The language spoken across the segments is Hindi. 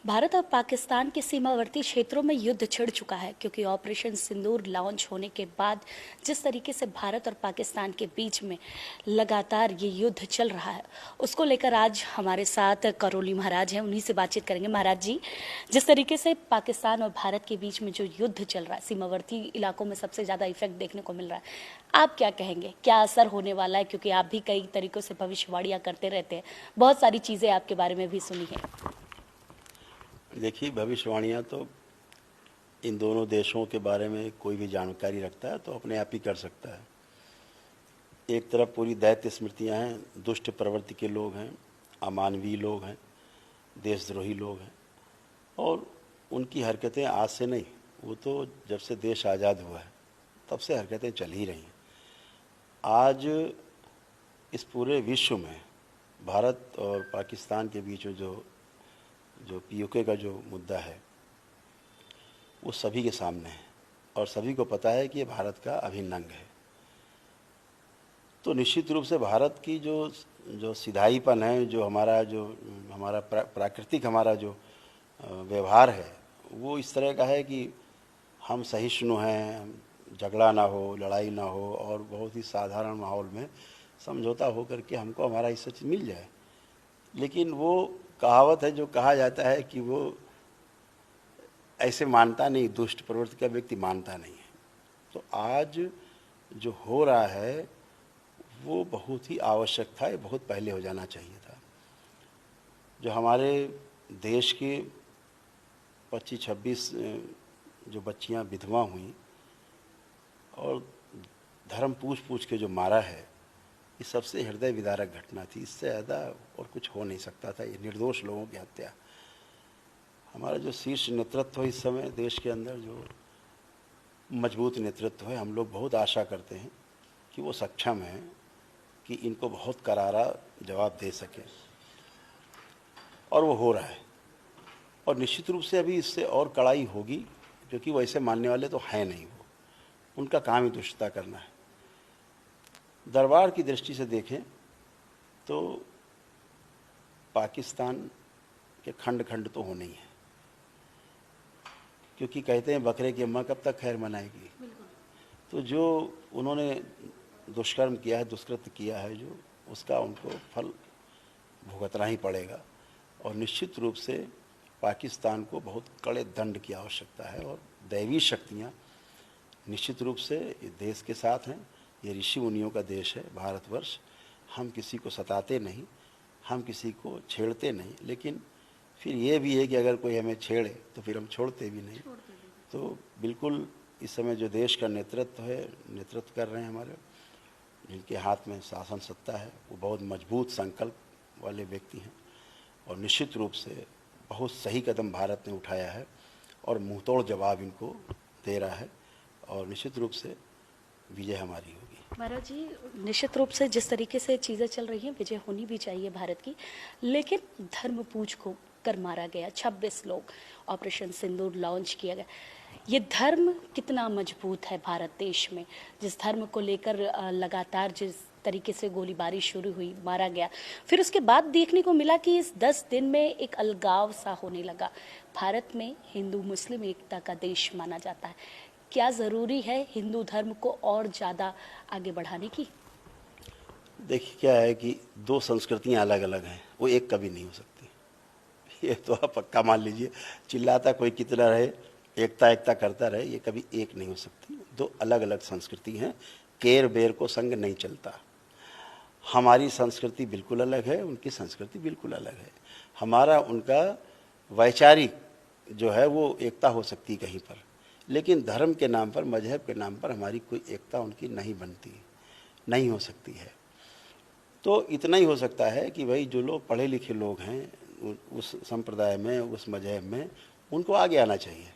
भारत और पाकिस्तान के सीमावर्ती क्षेत्रों में युद्ध छिड़ चुका है क्योंकि ऑपरेशन सिंदूर लॉन्च होने के बाद जिस तरीके से भारत और पाकिस्तान के बीच में लगातार ये युद्ध चल रहा है, उसको लेकर आज हमारे साथ करौली महाराज हैं, उन्हीं से बातचीत करेंगे। महाराज जी, जिस तरीके से पाकिस्तान और भारत के बीच में जो युद्ध चल रहा है, सीमावर्ती इलाकों में सबसे ज़्यादा इफेक्ट देखने को मिल रहा है, आप क्या कहेंगे, क्या असर होने वाला है? क्योंकि आप भी कई तरीकों से भविष्यवाणियाँ करते रहते हैं, बहुत सारी चीज़ें आपके बारे में भी सुनी है। देखिए, भविष्यवाणियाँ तो इन दोनों देशों के बारे में कोई भी जानकारी रखता है तो अपने आप ही कर सकता है। एक तरफ पूरी दैत्य स्मृतियाँ हैं, दुष्ट प्रवृत्ति के लोग हैं, अमानवीय लोग हैं, देशद्रोही लोग हैं, और उनकी हरकतें आज से नहीं, वो तो जब से देश आज़ाद हुआ है तब से हरकतें चल ही रही हैं। आज इस पूरे विश्व में भारत और पाकिस्तान के बीच में जो पीओके का जो मुद्दा है वो सभी के सामने है और सभी को पता है कि ये भारत का अभिन्न अंग है। तो निश्चित रूप से भारत की जो सिधाईपन है, जो हमारा प्राकृतिक हमारा जो व्यवहार है, वो इस तरह का है कि हम सहिष्णु हैं, झगड़ा ना हो, लड़ाई ना हो, और बहुत ही साधारण माहौल में समझौता हो करके हमको हमारा हिस्सा मिल जाए। लेकिन वो कहावत है, जो कहा जाता है कि वो ऐसे मानता नहीं, दुष्ट प्रवृत्ति का व्यक्ति मानता नहीं है। तो आज जो हो रहा है वो बहुत ही आवश्यक था, ये बहुत पहले हो जाना चाहिए था। जो हमारे देश के 25-26 जो बच्चियां विधवा हुई और धर्म पूछ के जो मारा है, ये सबसे हृदय विदारक घटना थी। इससे ज़्यादा और कुछ हो नहीं सकता था। ये निर्दोष लोगों की हत्या। हमारा जो शीर्ष नेतृत्व है इस समय देश के अंदर, जो मजबूत नेतृत्व है, हम लोग बहुत आशा करते हैं कि वो सक्षम है कि इनको बहुत करारा जवाब दे सके, और वो हो रहा है। और निश्चित रूप से अभी इससे और कड़ाई होगी, क्योंकि वैसे मानने वाले तो हैं नहीं, वो उनका काम ही दुष्टता करना है। दरबार की दृष्टि से देखें तो पाकिस्तान के खंड खंड तो होने ही है, क्योंकि कहते हैं बकरे की अम्मा कब तक खैर मनाएगी। तो जो उन्होंने दुष्कर्म किया है, दुष्कृत्य किया है, जो उसका उनको फल भुगतना ही पड़ेगा। और निश्चित रूप से पाकिस्तान को बहुत कड़े दंड की आवश्यकता है, और दैवीय शक्तियाँ निश्चित रूप से इस देश के साथ हैं। ये ऋषि मुनियों का देश है भारतवर्ष। हम किसी को सताते नहीं, हम किसी को छेड़ते नहीं, लेकिन फिर ये भी है कि अगर कोई हमें छेड़े तो फिर हम छोड़ते भी नहीं। तो बिल्कुल इस समय जो देश का नेतृत्व कर रहे हैं हमारे, जिनके हाथ में शासन सत्ता है, वो बहुत मजबूत संकल्प वाले व्यक्ति हैं, और निश्चित रूप से बहुत सही कदम भारत ने उठाया है और मुंहतोड़ जवाब इनको दे रहा है, और निश्चित रूप से विजय हमारी होगी। महाराज जी, निश्चित रूप से जिस तरीके से चीज़ें चल रही हैं, विजय होनी भी चाहिए भारत की, लेकिन धर्म पूछ को कर मारा गया 26 लोग, ऑपरेशन सिंदूर लॉन्च किया गया। ये धर्म कितना मजबूत है भारत देश में, जिस धर्म को लेकर लगातार जिस तरीके से गोलीबारी शुरू हुई, मारा गया, फिर उसके बाद देखने को मिला कि इस 10 दिन में एक अलगाव सा होने लगा। भारत में हिंदू मुस्लिम एकता का देश माना जाता है, क्या ज़रूरी है हिंदू धर्म को और ज़्यादा आगे बढ़ाने की? देखिए, क्या है कि दो संस्कृतियां अलग अलग हैं, वो एक कभी नहीं हो सकती। ये तो आप पक्का मान लीजिए, चिल्लाता कोई कितना रहे, एकता एकता करता रहे, ये कभी एक नहीं हो सकती। दो अलग अलग संस्कृति हैं, केर बेर को संग नहीं चलता। हमारी संस्कृति बिल्कुल अलग है, उनकी संस्कृति बिल्कुल अलग है। हमारा उनका वैचारिक जो है वो एकता हो सकती कहीं पर, लेकिन धर्म के नाम पर, मजहब के नाम पर हमारी कोई एकता उनकी नहीं बनती, नहीं हो सकती है। तो इतना ही हो सकता है कि भाई जो लोग पढ़े लिखे लोग हैं उस संप्रदाय में, उस मजहब में, उनको आगे आना चाहिए।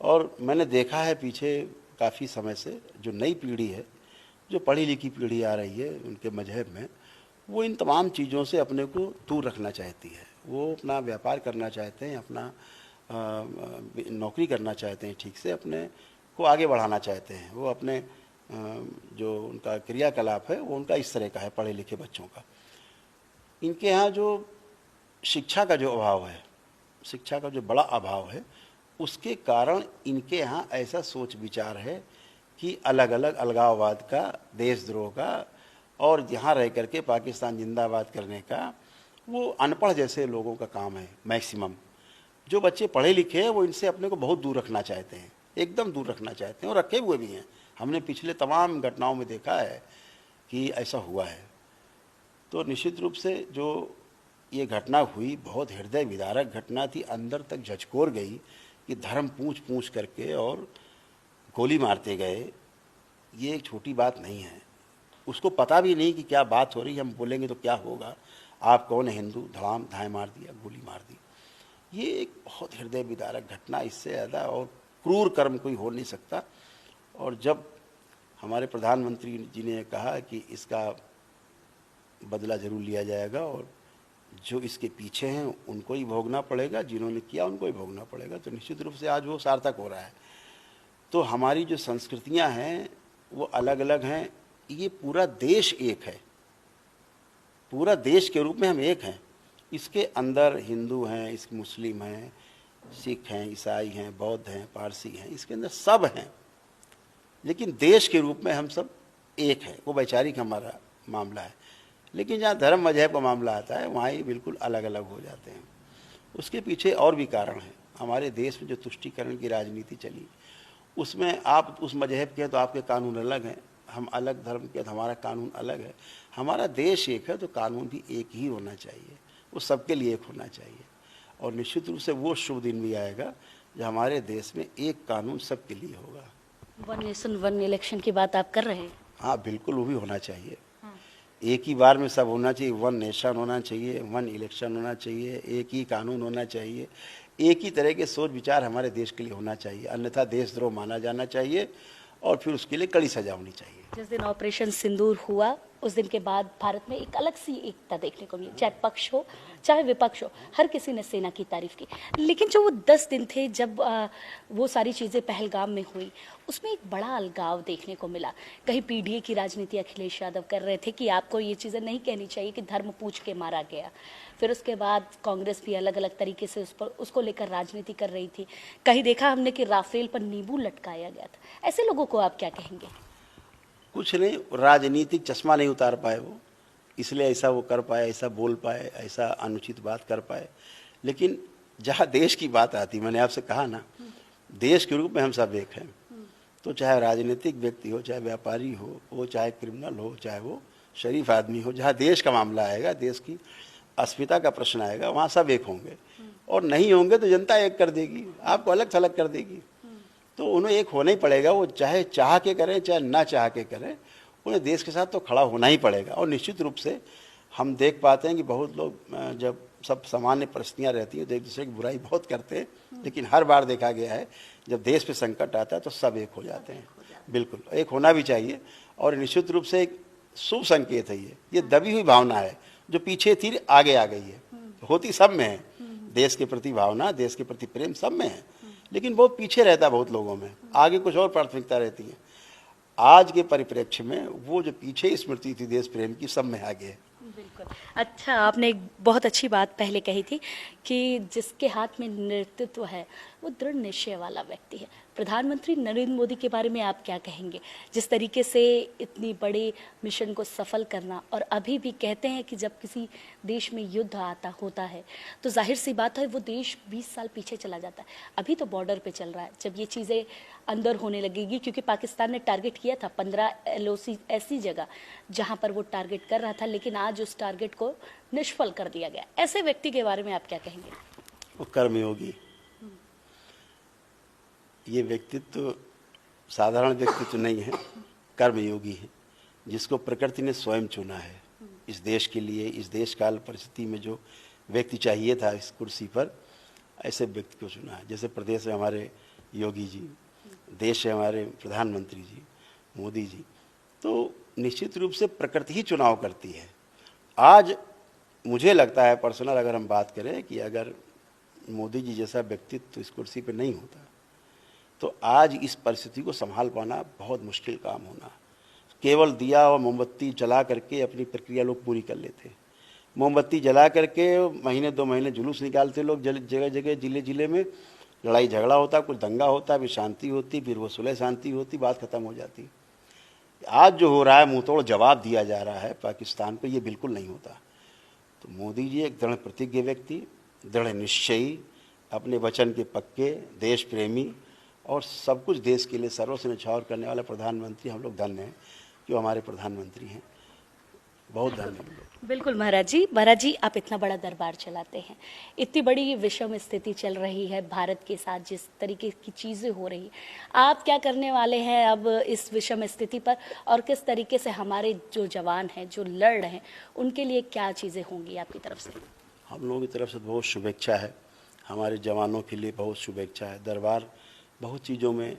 और मैंने देखा है पीछे काफ़ी समय से जो नई पीढ़ी है, जो पढ़ी लिखी पीढ़ी आ रही है उनके मजहब में, वो इन तमाम चीज़ों से अपने को दूर रखना चाहती है। वो अपना व्यापार करना चाहते हैं, अपना नौकरी करना चाहते हैं, ठीक से अपने को आगे बढ़ाना चाहते हैं। वो अपने जो उनका क्रियाकलाप है वो उनका इस तरह का है, पढ़े लिखे बच्चों का। इनके यहाँ जो शिक्षा का जो अभाव है, शिक्षा का जो बड़ा अभाव है, उसके कारण इनके यहाँ ऐसा सोच विचार है कि अलग अलग अलगाववाद का, देशद्रोह का और यहाँ रह करके पाकिस्तान जिंदाबाद करने का वो अनपढ़ जैसे लोगों का काम है। मैक्सिमम जो बच्चे पढ़े लिखे हैं वो इनसे अपने को बहुत दूर रखना चाहते हैं, एकदम दूर रखना चाहते हैं और रखे हुए भी हैं। हमने पिछले तमाम घटनाओं में देखा है कि ऐसा हुआ है। तो निश्चित रूप से जो ये घटना हुई बहुत हृदय विदारक घटना थी, अंदर तक झकझोर गई कि धर्म पूछ पूछ करके और गोली मारते गए। ये एक छोटी बात नहीं है। उसको पता भी नहीं कि क्या बात हो रही है, हम बोलेंगे तो क्या होगा, आप कौन है हिंदू, धड़ाम धाए मार दिया, गोली मार दी। ये एक बहुत हृदय विदारक घटना, इससे ज़्यादा और क्रूर कर्म कोई हो नहीं सकता। और जब हमारे प्रधानमंत्री जी ने कहा कि इसका बदला ज़रूर लिया जाएगा और जो इसके पीछे हैं उनको ही भोगना पड़ेगा, जिन्होंने किया उनको ही भोगना पड़ेगा, तो निश्चित रूप से आज वो सार्थक हो रहा है। तो हमारी जो संस्कृतियां हैं वो अलग अलग हैं, ये पूरा देश एक है, पूरा देश के रूप में हम एक हैं। इसके अंदर हिंदू हैं, इसके मुस्लिम हैं, सिख हैं, ईसाई हैं, बौद्ध हैं, पारसी हैं, इसके अंदर सब हैं, लेकिन देश के रूप में हम सब एक हैं। वो वैचारिक हमारा मामला है। लेकिन जहाँ धर्म मजहब का मामला आता है वहाँ ही बिल्कुल अलग अलग हो जाते हैं। उसके पीछे और भी कारण हैं। हमारे देश में जो तुष्टीकरण की राजनीति चली, उसमें आप उस मजहब के हैं तो आपके कानून अलग हैं, हम अलग धर्म के तो हमारा कानून अलग है। हमारा देश एक है तो कानून भी एक ही होना चाहिए, वो सबके लिए एक होना चाहिए। और निश्चित रूप से वो शुभ दिन भी आएगा जब हमारे देश में एक कानून सबके लिए होगा। वन नेशन वन इलेक्शन की बात आप कर रहे हैं? हाँ बिल्कुल, वो भी होना चाहिए। एक ही बार में सब होना चाहिए। वन नेशन होना चाहिए, वन इलेक्शन होना चाहिए, एक ही कानून होना चाहिए, एक ही तरह के सोच विचार हमारे देश के लिए होना चाहिए, अन्यथा देशद्रोह माना जाना चाहिए और फिर उसके लिए कड़ी सजा होनी चाहिए। जिस दिन ऑपरेशन सिंदूर हुआ उस दिन के बाद भारत में एक अलग सी एकता देखने को मिली, चाहे पक्ष हो चाहे विपक्ष हो, हर किसी ने सेना की तारीफ की। लेकिन जो वो 10 दिन थे जब वो सारी चीज़ें पहलगाम में हुई, उसमें एक बड़ा अलगाव देखने को मिला। कहीं पीडीए की राजनीति अखिलेश यादव कर रहे थे कि आपको ये चीज़ें नहीं कहनी चाहिए कि धर्म पूछ के मारा गया। फिर उसके बाद कांग्रेस भी अलग अलग तरीके से उसको लेकर राजनीति कर रही थी। कहीं देखा हमने कि राफेल पर नींबू लटकाया गया था। ऐसे लोगों को आप क्या कहेंगे? कुछ नहीं, राजनीतिक चश्मा नहीं उतार पाए वो, इसलिए ऐसा वो कर पाए, ऐसा बोल पाए, ऐसा अनुचित बात कर पाए। लेकिन जहाँ देश की बात आती, मैंने आपसे कहा ना, देश के रूप में हम सब एक हैं। तो चाहे राजनीतिक व्यक्ति हो, चाहे व्यापारी हो, चाहे क्रिमिनल हो, चाहे वो शरीफ आदमी हो, जहाँ देश का मामला आएगा, देश की अस्मिता का प्रश्न आएगा, वहाँ सब एक होंगे। और नहीं होंगे तो जनता एक कर देगी, आपको अलग थलग कर देगी। तो उन्हें एक होना ही पड़ेगा, वो चाहे चाह के करें चाहे ना चाह के करें, उन्हें देश के साथ तो खड़ा होना ही पड़ेगा। और निश्चित रूप से हम देख पाते हैं कि बहुत लोग जब सब सामान्य परिस्थितियाँ रहती हैं तो एक दूसरे की बुराई बहुत करते हैं, लेकिन हर बार देखा गया है जब देश पे संकट आता है तो सब एक हो जाते हैं। बिल्कुल एक होना भी चाहिए और निश्चित रूप से एक शुभ संकेत है। ये दबी हुई भावना है जो पीछे थी आगे आ गई है, होती सब में है। देश के प्रति भावना, देश के प्रति प्रेम सब में है, लेकिन वो पीछे रहता है बहुत लोगों में, आगे कुछ और प्राथमिकता रहती है। आज के परिप्रेक्ष्य में वो जो पीछे स्मृति थी देश प्रेम की, सब में आगे है। बिल्कुल। अच्छा, आपने एक बहुत अच्छी बात पहले कही थी कि जिसके हाथ में नेतृत्व है वो दृढ़ निश्चय वाला व्यक्ति है। प्रधानमंत्री नरेंद्र मोदी के बारे में आप क्या कहेंगे? जिस तरीके से इतनी बड़े मिशन को सफल करना, और अभी भी कहते हैं कि जब किसी देश में युद्ध होता है तो जाहिर सी बात है वो देश 20 साल पीछे चला जाता है। अभी तो बॉर्डर पे चल रहा है, जब ये चीज़ें अंदर होने लगेगी, क्योंकि पाकिस्तान ने टारगेट किया था 15 LOC ऐसी जगह जहाँ पर वो टारगेट कर रहा था, लेकिन आज उस टारगेट को निष्फल कर दिया गया। ऐसे व्यक्ति के बारे में आप क्या कहेंगे? वो कर्मयोगी, ये व्यक्तित्व साधारण व्यक्तित्व नहीं है, कर्मयोगी है, जिसको प्रकृति ने स्वयं चुना है इस देश के लिए। इस देश काल परिस्थिति में जो व्यक्ति चाहिए था इस कुर्सी पर, ऐसे व्यक्ति को चुना है। जैसे प्रदेश में हमारे योगी जी, देश है हमारे प्रधानमंत्री जी मोदी जी, तो निश्चित रूप से प्रकृति ही चुनाव करती है। आज मुझे लगता है पर्सनल अगर हम बात करें कि अगर मोदी जी जैसा व्यक्तित्व इस कुर्सी पर नहीं होता तो आज इस परिस्थिति को संभाल पाना बहुत मुश्किल काम होना। केवल दिया और मोमबत्ती जला करके अपनी प्रक्रिया लोग पूरी कर लेते, मोमबत्ती जला करके महीने 2 महीने जुलूस निकालते लोग जगह जगह जिले जिले में, लड़ाई झगड़ा होता, कुछ दंगा होता, फिर शांति होती, फिर वो सुलह शांति होती, बात खत्म हो जाती। आज जो हो रहा है, मुंह तोड़ जवाब दिया जा रहा है पाकिस्तान को, ये बिल्कुल नहीं होता। तो मोदी जी एक दृढ़ प्रतिज्ञ व्यक्ति, दृढ़ निश्चयी, अपने वचन के पक्के, देश प्रेमी और सब कुछ देश के लिए सर्वस्व न्यौछावर करने वाले प्रधानमंत्री, हम लोग धन्य हैं कि वो हमारे प्रधानमंत्री हैं। बहुत धन्य हम लोग। बिल्कुल महाराज जी आप इतना बड़ा दरबार चलाते हैं, इतनी बड़ी विषम स्थिति चल रही है भारत के साथ, जिस तरीके की चीज़ें हो रही हैं, आप क्या करने वाले हैं अब इस विषम स्थिति पर, और किस तरीके से हमारे जो जवान हैं जो लड़ रहे हैं उनके लिए क्या चीज़ें होंगी आपकी तरफ से? हम लोगों की तरफ से बहुत शुभेच्छा है, हमारे जवानों के लिए बहुत शुभेच्छा है। दरबार बहुत चीज़ों में,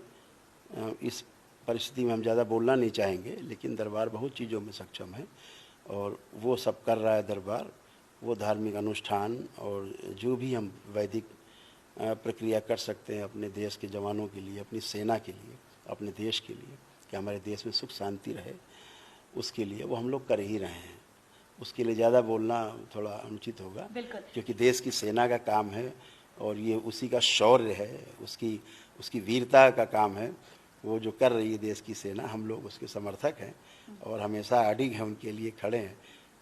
इस परिस्थिति में हम ज़्यादा बोलना नहीं चाहेंगे, लेकिन दरबार बहुत चीज़ों में सक्षम है और वो सब कर रहा है दरबार। वो धार्मिक अनुष्ठान और जो भी हम वैदिक प्रक्रिया कर सकते हैं अपने देश के जवानों के लिए, अपनी सेना के लिए, अपने देश के लिए, कि हमारे देश में सुख शांति रहे, उसके लिए वो हम लोग कर ही रहे हैं। उसके लिए ज़्यादा बोलना थोड़ा अनुचित होगा, क्योंकि देश की सेना का काम है और ये उसी का शौर्य है, उसकी वीरता का काम है। वो जो कर रही है देश की सेना, हम लोग उसके समर्थक हैं और हमेशा अडिग हैं, उनके लिए खड़े हैं।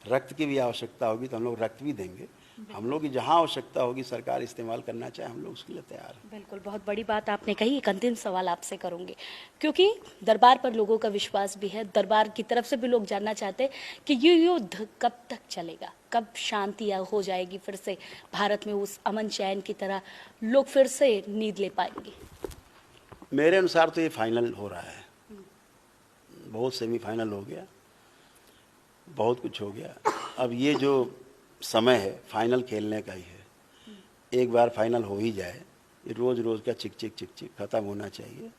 रक्त की भी आवश्यकता होगी तो हम लोग रक्त भी देंगे। हम लोग की जहाँ आवश्यकता होगी, सरकार इस्तेमाल करना चाहे, हम लोग उसके लिए तैयार हैं। बिल्कुल, बहुत बड़ी बात आपने कही। एक अंतिम सवाल आपसे करूंगी, क्योंकि दरबार पर लोगों का विश्वास भी है, दरबार की तरफ से भी लोग जानना चाहते हैं कि ये युद्ध कब तक चलेगा, कब शांति हो जाएगी, फिर से भारत में उस अमन चैन की तरह लोग फिर से नींद ले पाएंगे? मेरे अनुसार तो ये फाइनल हो रहा है, बहुत सेमीफाइनल हो गया, बहुत कुछ हो गया। अब ये जो समय है फाइनल खेलने का ही है। एक बार फाइनल हो ही जाए, ये रोज़ रोज़ का चिक चिक ख़त्म होना चाहिए।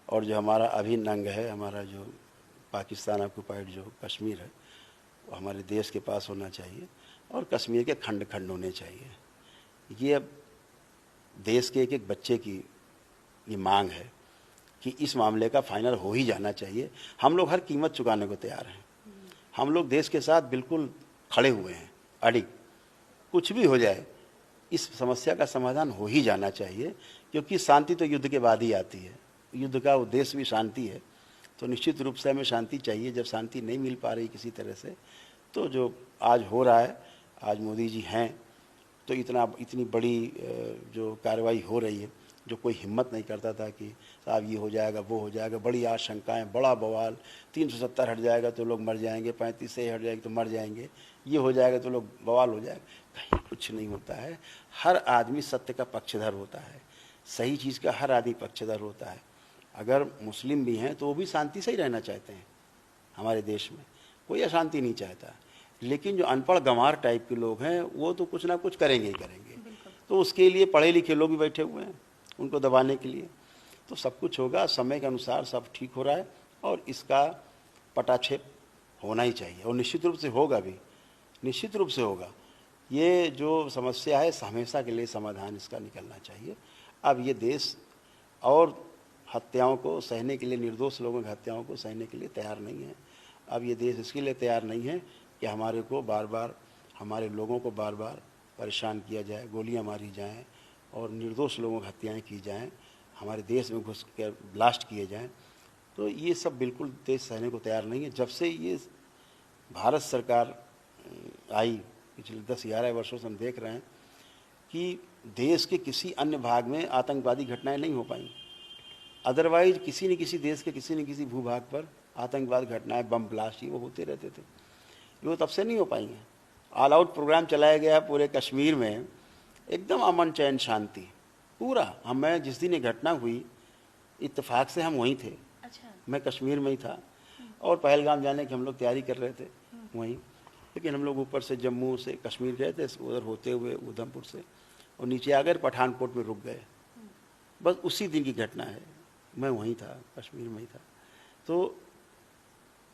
और जो हमारा अभिन्न अंग है, हमारा जो पाकिस्तान ऑक्युपाइड जो कश्मीर है, वो हमारे देश के पास होना चाहिए और कश्मीर के खंड खंड होने चाहिए। ये अब देश के एक एक बच्चे की ये मांग है कि इस मामले का फाइनल हो ही जाना चाहिए। हम लोग हर कीमत चुकाने को तैयार हैं। हम लोग देश के साथ बिल्कुल खड़े हुए हैं, अडिग। कुछ भी हो जाए, इस समस्या का समाधान हो ही जाना चाहिए, क्योंकि शांति तो युद्ध के बाद ही आती है। युद्ध का उद्देश्य भी शांति है, तो निश्चित रूप से हमें शांति चाहिए। जब शांति नहीं मिल पा रही किसी तरह से, तो जो आज हो रहा है, आज मोदी जी हैं तो इतनी बड़ी जो कार्रवाई हो रही है, जो कोई हिम्मत नहीं करता था कि साहब ये हो जाएगा, वो हो जाएगा, बड़ी आशंकाएं, बड़ा बवाल, 370 हट जाएगा तो लोग मर जाएंगे, 35 से हट जाएगी तो मर जाएंगे, ये हो जाएगा तो लोग बवाल हो जाएगा। कहीं कुछ नहीं होता है। हर आदमी सत्य का पक्षधर होता है, सही चीज़ का हर आदमी पक्षधर होता है। अगर मुस्लिम भी हैं तो वो भी शांति से ही रहना चाहते हैं। हमारे देश में कोई अशांति नहीं चाहता, लेकिन जो अनपढ़ गंवार टाइप के लोग हैं वो तो कुछ ना कुछ करेंगे ही करेंगे। तो उसके लिए पढ़े लिखे लोग भी बैठे हुए हैं उनको दबाने के लिए। तो सब कुछ होगा, समय के अनुसार सब ठीक हो रहा है और इसका पटाक्षेप होना ही चाहिए और निश्चित रूप से होगा भी, निश्चित रूप से होगा। ये जो समस्या है हमेशा के लिए समाधान इसका निकलना चाहिए। अब ये देश और हत्याओं को सहने के लिए, निर्दोष लोगों की हत्याओं को सहने के लिए तैयार नहीं है। अब ये देश इसके लिए तैयार नहीं है कि हमारे को बार बार, हमारे लोगों को बार बार परेशान किया जाए, गोलियां मारी जाएं और निर्दोष लोगों की हत्याएं की जाएं, हमारे देश में घुस कर ब्लास्ट किए जाएं। तो ये सब बिल्कुल देश सहने को तैयार नहीं है। जब से ये भारत सरकार आई, पिछले 10-11 वर्षों से हम देख रहे हैं कि देश के किसी अन्य भाग में आतंकवादी घटनाएं नहीं हो पाई। अदरवाइज किसी न किसी देश के किसी न किसी भूभाग पर आतंकवाद घटनाएं, बम ब्लास्ट, वो होते रहते थे। वो तब से नहीं हो पाई हैं। ऑल आउट प्रोग्राम चलाया गया पूरे कश्मीर में, एकदम अमन चैन शांति पूरा। मैं जिस दिन ये घटना हुई, इत्तेफाक से हम वहीं थे। अच्छा। मैं मैं कश्मीर में ही था और पहलगाम जाने की हम लोग तैयारी कर रहे थे वहीं, लेकिन हम लोग ऊपर से जम्मू से कश्मीर गए थे, उधर होते हुए उधमपुर से, और नीचे आ गए पठानकोट में रुक गए। बस उसी दिन की घटना है, मैं वहीं था, कश्मीर में ही था। तो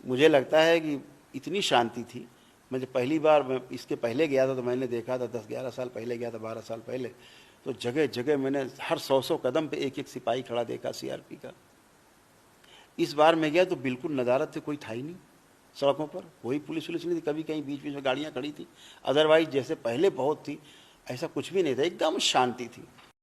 मुझे लगता है कि इतनी शांति थी। मैं जब पहली बार, मैं इसके पहले गया था तो मैंने देखा था, 10-11 साल पहले गया था, 12 साल पहले, तो जगह जगह मैंने हर 100 कदम पे एक एक सिपाही खड़ा देखा, सीआरपी का। इस बार मैं गया तो बिल्कुल नदारत से कोई था ही नहीं, सड़कों पर, कोई पुलिस वुलिस नहीं थी, कभी कहीं बीच बीच में गाड़ियाँ खड़ी थी। अदरवाइज जैसे पहले बहुत थी, ऐसा कुछ भी नहीं था, एकदम शांति थी।